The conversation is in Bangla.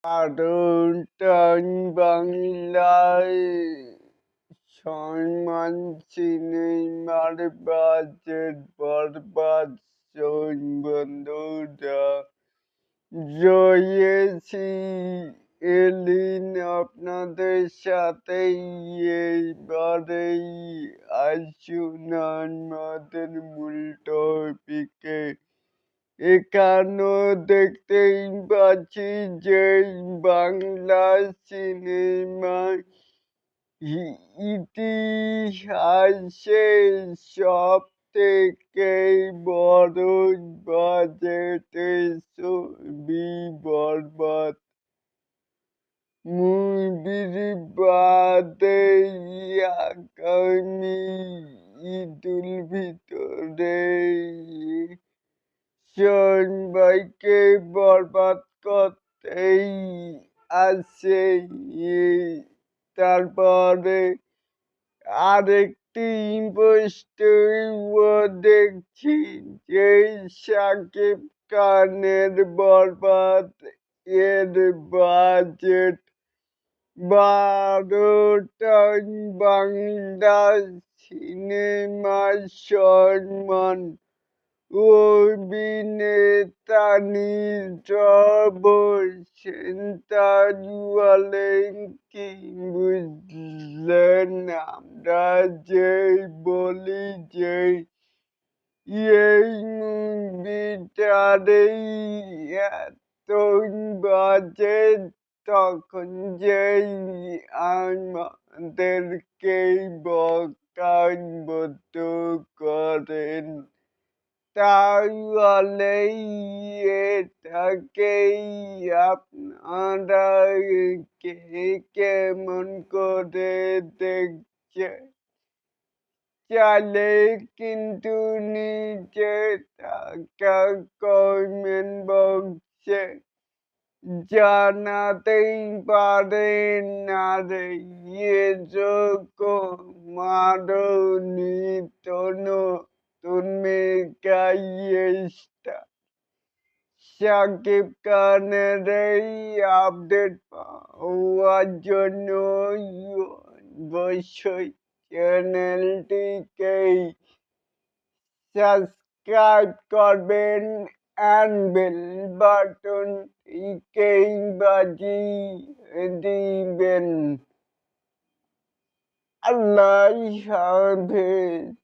কারণ টান বাংলায় সম্মান সিনেমার বাজেট বরবাদ বন্ধুরা রয়েছি এলিন আপনাদের সাথেই এইবারেই আসুন আমাদের মূল টপিকে। এখানেও দেখতেই পাচ্ছি যে বাংলা সিনেমার ইতিহাসে সবথেকে বড় বাজেটের ছবি বরবাদ মুভির বাদেই আগামী ঈদুল ফিতরে সবাইকে বরবাদ করতেই আসে। তারপরে আরেকটি পোস্টও দেখছি যে শাকিব খানের বরবাদ এর বাজেট ১২ টন বাংলা সিনেমার সম্মান অভিনেতা নীরব সেন্তারওয়ালের কি বুঝলেন? আমরা যে বলি যে এই মুভিটারই এত বাজেট তখন যেই আমাদেরকেই বকাবকি করেন। তাহলেই এটাকেই আপনারা কে কেমন করে দেখছেন? চাইলে কিন্তু নিচে থাকা কমেন্ট বক্সে জানাতেই পারেন। আর এরকম আরো নিত্য নতুন মেগা স্টার শাকিব খানের এই আপডেট পাওয়ার জন্য অবশ্যই চ্যানেলটিকে সাবস্ক্রাইব করবেন and বেল বাটনটিকে বাজিয়ে দিবেন। আল্লাহ হাফেজ।